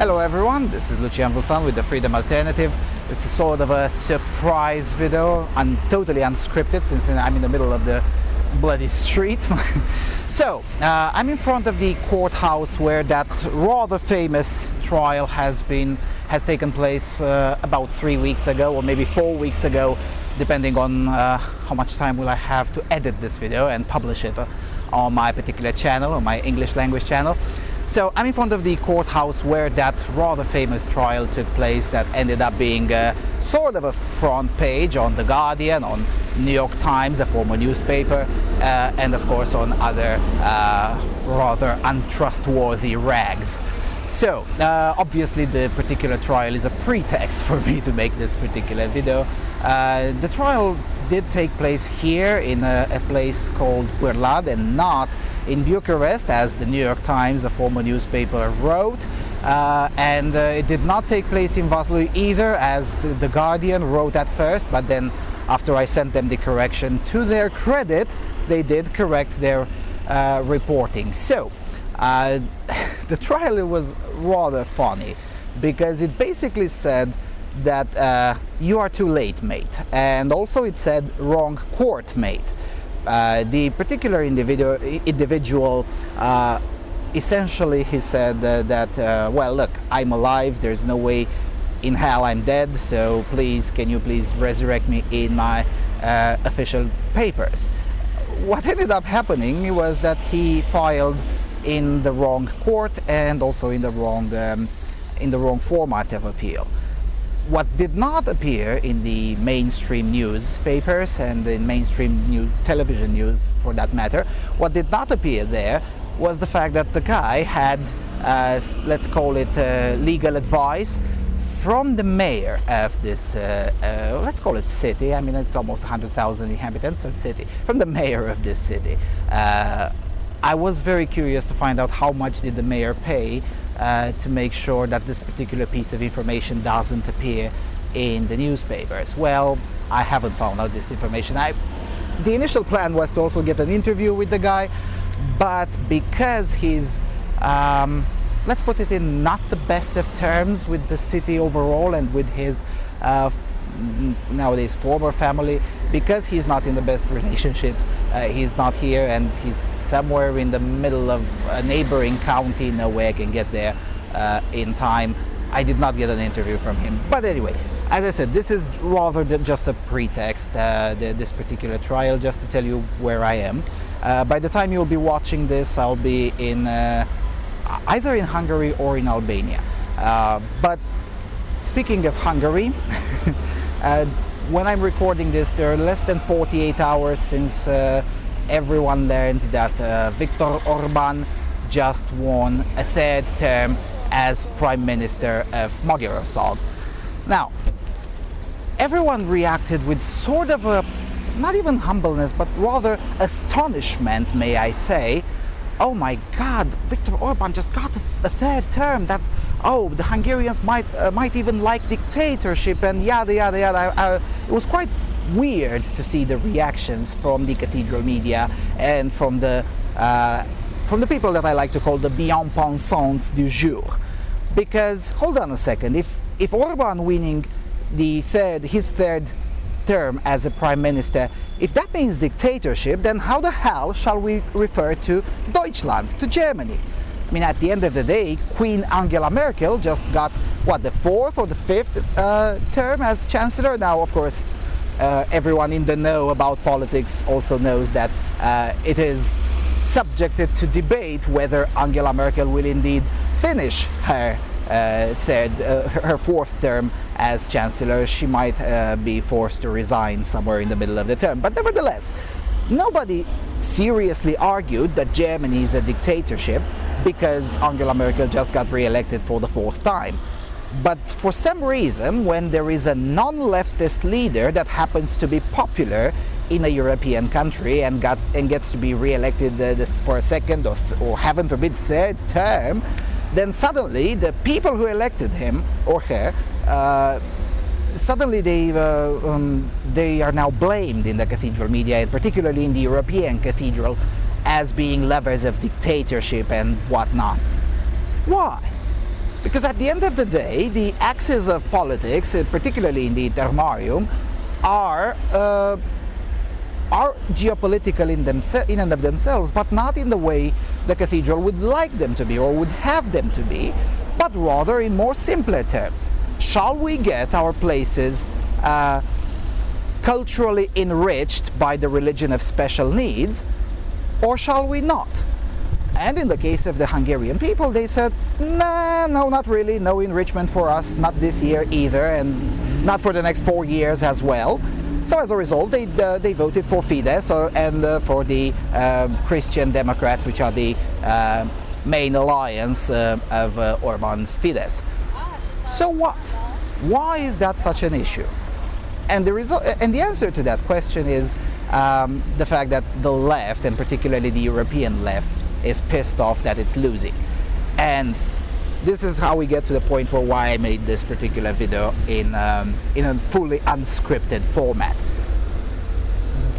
Hello everyone, this is Lucian Vulsan with the Freedom Alternative. This is sort of a surprise video and totally unscripted since I'm in the middle of the bloody street. So, I'm in front of the courthouse where that rather famous trial has taken place about 3 weeks ago or maybe 4 weeks ago, depending on how much time will I have to edit this video and publish it on my particular channel, on my English language channel. So I'm in front of the courthouse where that rather famous trial took place that ended up being sort of a front page on The Guardian, on New York Times, a former newspaper, and of course on other rather untrustworthy rags. So obviously the particular trial is a pretext for me to make this particular video. The trial did take place here in a place called Bârlad and not in Bucharest, as the New York Times, a former newspaper, wrote, and it did not take place in Vaslui either, as the Guardian wrote at first, but then after I sent them the correction, to their credit, they did correct their reporting. So the trial was rather funny because it basically said that you are too late, mate, and also it said wrong court, mate. The particular individual essentially he said that well, look, I'm alive, there's no way in hell I'm dead, so please, can you please resurrect me in my official papers. What ended up happening was that he filed in the wrong court and also in the wrong format of appeal. What did not appear in the mainstream newspapers and in mainstream television news for that matter, what did not appear there was the fact that the guy had, let's call it legal advice from the mayor of this, let's call it city. I mean, it's almost 100,000 inhabitants, so city. From the mayor of this city. I was very curious to find out how much did the mayor pay to make sure that this particular piece of information doesn't appear in the newspapers. Well, I haven't found out this information. The initial plan was to also get an interview with the guy, but because he's, let's put it in not the best of terms with the city overall and with his nowadays former family, because he's not in the best relationships, he's not here and he's somewhere in the middle of a neighboring county, no way I can get there in time. I did not get an interview from him. But anyway, as I said, this is rather just a pretext, this particular trial, just to tell you where I am. By the time you'll be watching this, I'll be in either in Hungary or in Albania. But speaking of Hungary, when I'm recording this, there are less than 48 hours since everyone learned that Viktor Orbán just won a third term as Prime Minister of Magyarország. Now, everyone reacted with sort of a, not even humbleness, but rather astonishment, may I say. Oh my God, Viktor Orbán just got a third term. That's, oh, the Hungarians might even like dictatorship and yada yada yada. It was quite weird to see the reactions from the cathedral media and from the people that I like to call the bien-pensants du jour. Because hold on a second, if Orbán winning his third term as a prime minister, if that means dictatorship, then how the hell shall we refer to Deutschland, to Germany? I mean, at the end of the day, Queen Angela Merkel just got, what, the fourth or the fifth term as chancellor? Now, of course, everyone in the know about politics also knows that it is subjected to debate whether Angela Merkel will indeed finish her her fourth term as chancellor. She might be forced to resign somewhere in the middle of the term. But nevertheless, nobody seriously argued that Germany is a dictatorship because Angela Merkel just got re-elected for the fourth time. But for some reason, when there is a non-leftist leader that happens to be popular in a European country and gets to be re-elected for a second or heaven forbid third term, then suddenly the people who elected him or her, suddenly they are now blamed in the cathedral media, and particularly in the European cathedral, as being lovers of dictatorship and whatnot. Why? Because at the end of the day, the axis of politics, particularly in the Intermarium, are geopolitical in and of themselves, but not in the way the cathedral would like them to be or would have them to be, but rather in more simpler terms. Shall we get our places culturally enriched by the religion of special needs, or shall we not? And in the case of the Hungarian people, they said, nah, no, not really, no enrichment for us, not this year either, and not for the next 4 years as well. So as a result, they voted for Fidesz and for the Christian Democrats, which are the main alliance of Orbán's Fidesz. So what? Why is that such an issue? And the answer to that question is the fact that the left, and particularly the European left, is pissed off that it's losing. And this is how we get to the point for why I made this particular video in a fully unscripted format.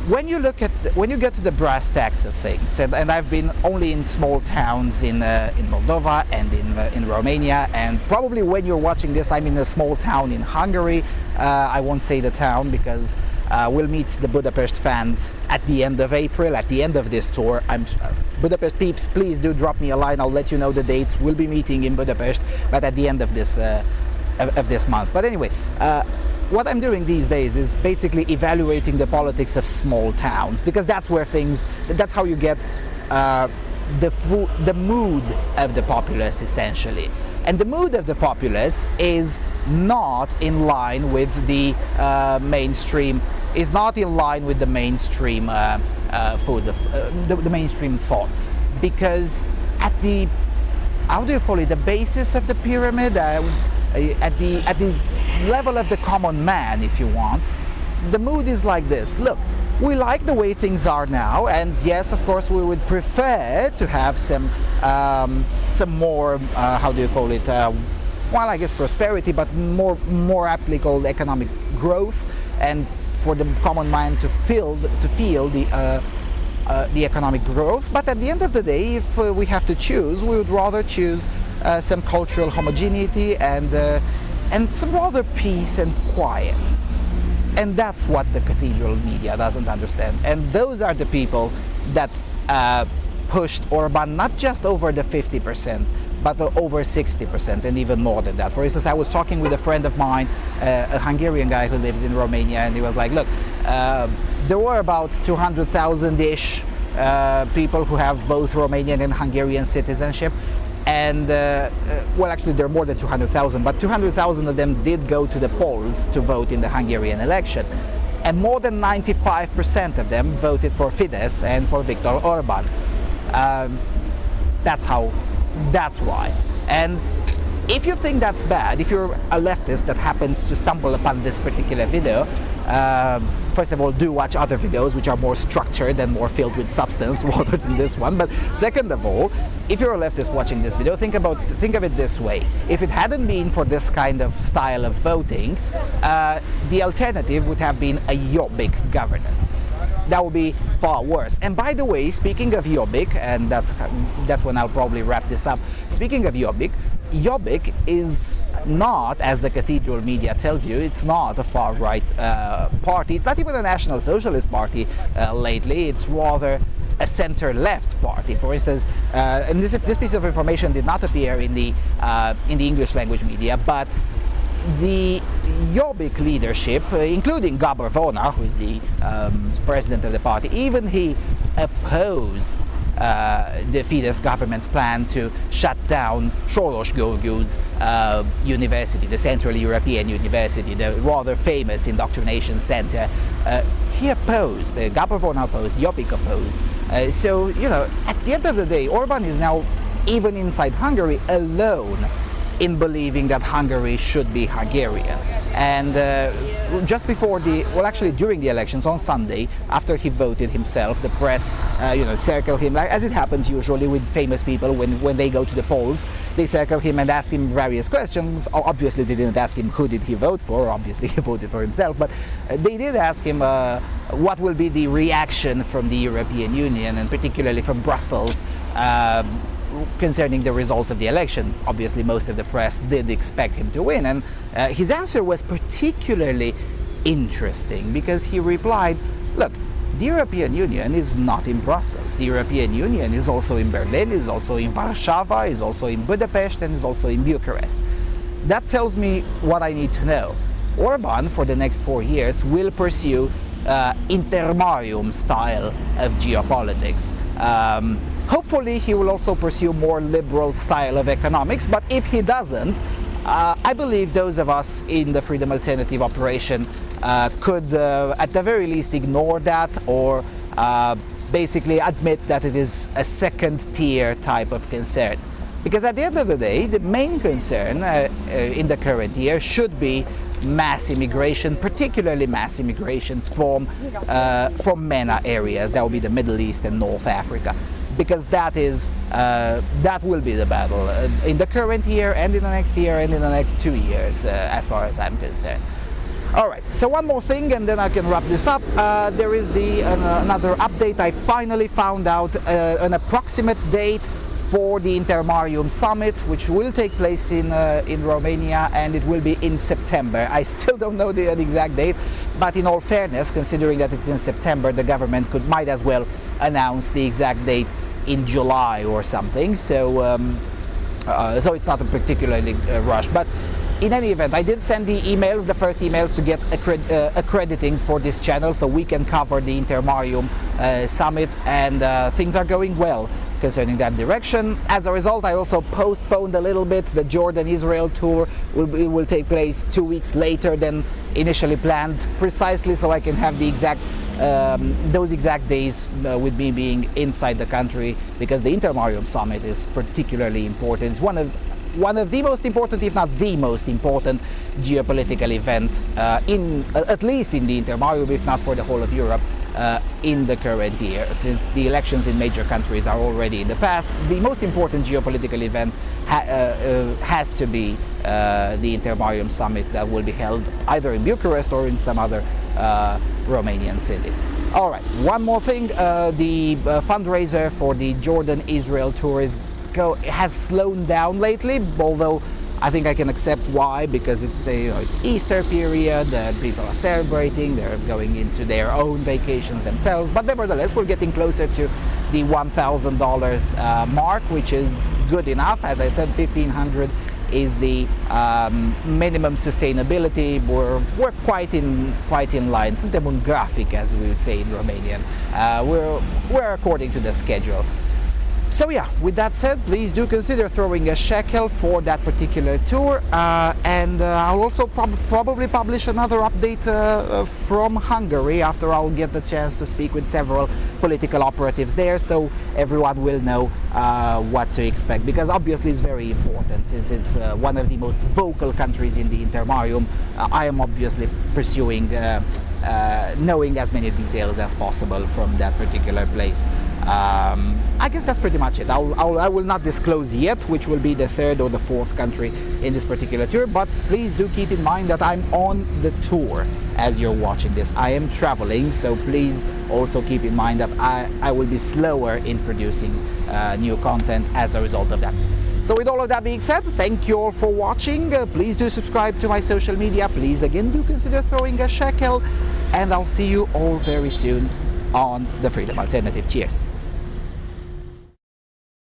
When you get to the brass tacks of things, and I've been only in small towns in Moldova and in Romania, and probably when you're watching this, I'm in a small town in Hungary. I won't say the town because we'll meet the Budapest fans at the end of April, at the end of this tour. Budapest peeps, please do drop me a line. I'll let you know the dates. We'll be meeting in Budapest, but at the end of this month. But anyway, what I'm doing these days is basically evaluating the politics of small towns, because that's how you get the mood of the populace, essentially. And the mood of the populace is not in line with the mainstream, is not in line with the mainstream the mainstream thought, because at the, how do you call it, the basis of the pyramid, at the level of the common man, if you want, the mood is like this. Look, we like the way things are now, and yes, of course, we would prefer to have some more, how do you call it, well, I guess prosperity, but more aptly called economic growth, and for the common man to feel the economic growth. But at the end of the day, if we have to choose, we would rather choose some cultural homogeneity and some rather peace and quiet. And that's what the cathedral media doesn't understand. And those are the people that pushed Orbán not just over the 50%, but over 60% and even more than that. For instance, I was talking with a friend of mine, a Hungarian guy who lives in Romania, and he was like, look, there were about 200,000-ish people who have both Romanian and Hungarian citizenship. And, well, actually, there are more than 200,000, but 200,000 of them did go to the polls to vote in the Hungarian election. And more than 95% of them voted for Fidesz and for Viktor Orbán. That's why. And if you think that's bad, if you're a leftist that happens to stumble upon this particular video, first of all, do watch other videos which are more structured and more filled with substance rather than this one. But second of all, if you're a leftist watching this video, think of it this way. If it hadn't been for this kind of style of voting, the alternative would have been a Jobbik governance. That would be far worse. And by the way, speaking of Jobbik, and that's when I'll probably wrap this up. Speaking of Jobbik, Jobbik is not, as the cathedral media tells you, it's not a far-right party. It's not even a National Socialist party lately. It's rather a center-left party. For instance, and this piece of information did not appear in the English language media, but the Jobbik leadership, including Gábor Vona, who is the president of the party, even he opposed the Fidesz government's plan to shut down Soros Gergő's university, the Central European University, the rather famous indoctrination center. He opposed, Gábor Vona opposed, Jobbik opposed. So, you know, at the end of the day, Orbán is now, even inside Hungary, alone in believing that Hungary should be Hungarian. And just before during the elections on Sunday, after he voted himself, the press, circled him, like, as it happens usually with famous people when they go to the polls. They circle him and ask him various questions. Obviously, they didn't ask him who did he vote for. Obviously, he voted for himself. But they did ask him what will be the reaction from the European Union, and particularly from Brussels, concerning the result of the election. Obviously, most of the press did expect him to win, and his answer was particularly interesting because he replied, look, the European Union is not in Brussels. The European Union is also in Berlin, is also in Warsaw, is also in Budapest, and is also in Bucharest. That tells me what I need to know. Orban, for the next 4 years, will pursue intermarium style of geopolitics. Hopefully he will also pursue more liberal style of economics, but if he doesn't, I believe those of us in the Freedom Alternative operation could at the very least ignore that, or basically admit that it is a second tier type of concern. Because at the end of the day, the main concern in the current year should be mass immigration, particularly mass immigration from MENA areas. That will be the Middle East and North Africa, because that will be the battle in the current year and in the next year and in the next 2 years, as far as I'm concerned. All right, so one more thing and then I can wrap this up. There is another update. I finally found out an approximate date for the Intermarium Summit, which will take place in Romania, and it will be in September. I still don't know the exact date, but in all fairness, considering that it's in September, the government might as well announce the exact date in July or something. So it's not a particularly rush. But in any event, I did send the emails, the first emails, to get accrediting for this channel so we can cover the Intermarium Summit, and things are going well concerning that direction. As a result, I also postponed a little bit. The Jordan-Israel tour will take place 2 weeks later than initially planned, precisely so I can have the exact those exact days with me being inside the country, because the Intermarium Summit is particularly important. It's one of the most important, if not the most important, geopolitical event at least in the Intermarium, if not for the whole of Europe, in the current year. Since the elections in major countries are already in the past, the most important geopolitical event has to be the Intermarium Summit that will be held either in Bucharest or in some other Romanian city. All right, one more thing. The fundraiser for the Jordan-Israel tour has slowed down lately, although I think I can accept why, because it's Easter period, people are celebrating, they're going into their own vacations themselves, but nevertheless we're getting closer to the $1,000 mark, which is good enough. As I said, $1,500 is the minimum sustainability. We're quite in line. Suntem un grafic, as we would say in Romanian. We're according to the schedule. So yeah, with that said, please do consider throwing a shekel for that particular tour, and I'll also probably publish another update from Hungary after I'll get the chance to speak with several political operatives there, so everyone will know what to expect, because obviously it's very important, since it's one of the most vocal countries in the Intermarium. I am obviously pursuing knowing as many details as possible from that particular place. I guess that's pretty much it. I will not disclose yet which will be the third or the fourth country in this particular tour, but please do keep in mind that I'm on the tour as you're watching this. I am traveling, so please also keep in mind that I will be slower in producing new content as a result of that. So with all of that being said, thank you all for watching. Please do subscribe to my social media. Please again do consider throwing a shekel, and I'll see you all very soon on the Freedom Alternative. Cheers.